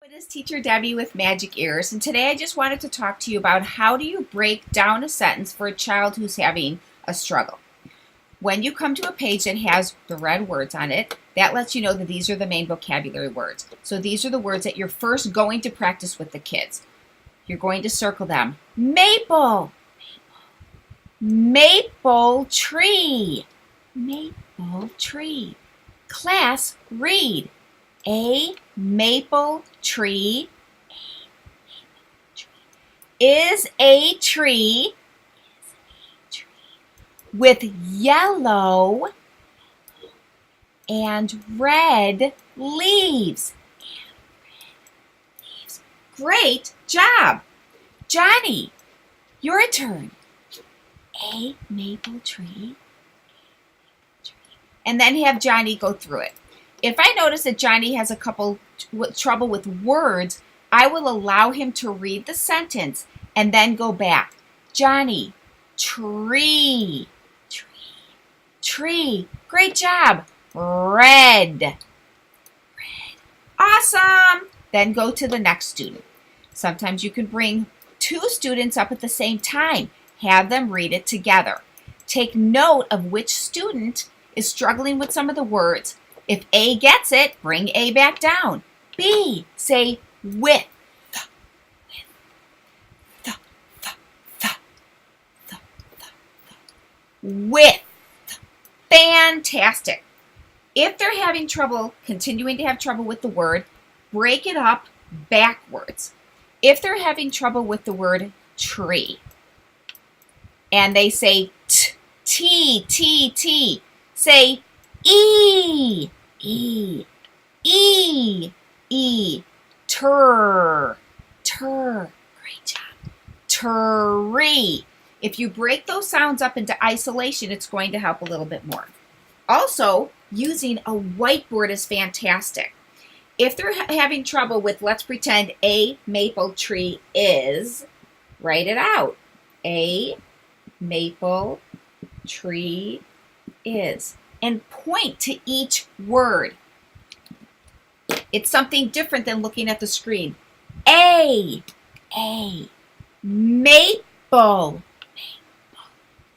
It is Teacher Debbie with Magic Ears, and today I just wanted to talk to you about how do you break down a sentence for a child who's having a struggle. When you come to a page that has the red words on it, that lets you know that these are the main vocabulary words. So these are the words that you're first going to practice with the kids. You're going to circle them. Maple, maple tree, maple tree. Class, read. A maple tree is a tree with yellow and red leaves. Great job. Johnny, your turn. A maple tree. And then have Johnny go through it. If I notice that Johnny has a couple trouble with words, I will allow him to read the sentence and then go back. Johnny, tree, tree, tree. Great job. Red, red. Awesome. Then go to the next student. Sometimes you can bring two students up at the same time. Have them read it together. Take note of which student is struggling with some of the words. If A gets it, bring A back down. B, say with. With. Fantastic. If they're having trouble, continuing to have trouble with the word, break it up backwards. If they're having trouble with the word tree, and they say T, say E, E, E, E, tur, great job, tree. If you break those sounds up into isolation, it's going to help a little bit more. Also, using a whiteboard is fantastic. If they're having trouble with, let's pretend a maple tree is, write it out. A maple tree is. And point to each word. It's something different than looking at the screen. A, maple,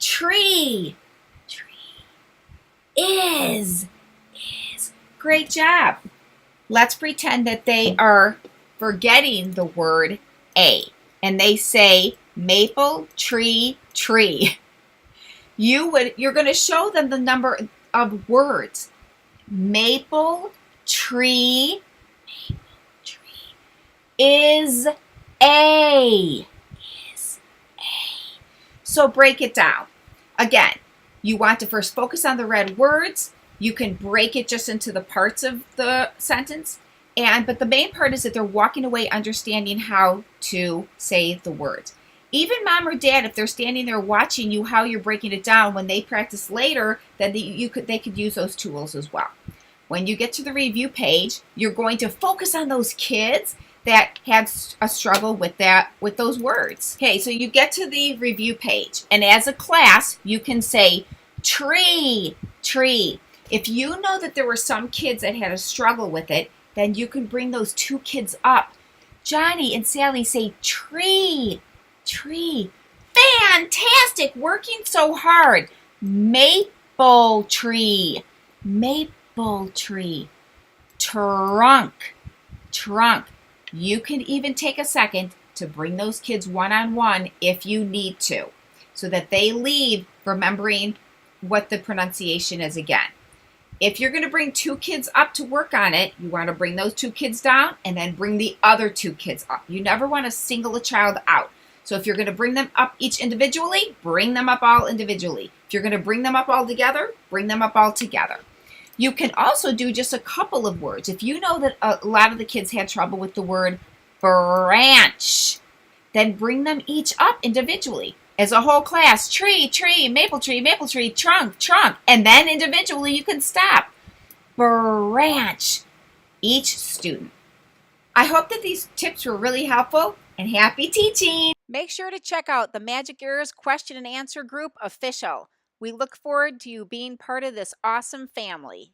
tree, is. Great job. Let's pretend that they are forgetting the word A, and they say maple, tree. You're going to show them the number of words. Maple tree is a. So break it down. Again, you want to first focus on the red words. You can break it just into the parts of the sentence. But the main part is that they're walking away understanding how to say the words. Even mom or dad, if they're standing there watching you how you're breaking it down, when they practice later, then they could use those tools as well. When you get to the review page, you're going to focus on those kids that had a struggle with those words. Okay, so you get to the review page, and as a class, you can say tree. If you know that there were some kids that had a struggle with it, then you can bring those two kids up. Johnny and Sally say tree. Fantastic, working so hard. Maple tree. Trunk. You can even take a second to bring those kids one-on-one if you need to, so that they leave remembering what the pronunciation is again. If you're going to bring two kids up to work on it, you want to bring those two kids down and then bring the other two kids up. You never want to single a child out. So if you're going to bring them up each individually, bring them up all individually. If you're going to bring them up all together, bring them up all together. You can also do just a couple of words. If you know that a lot of the kids had trouble with the word branch, then bring them each up individually. As a whole class, tree, maple tree, trunk. And then individually you can stop. Branch. Each student. I hope that these tips were really helpful, and happy teaching. Make sure to check out the Magic Ears Question and Answer Group official. We look forward to you being part of this awesome family.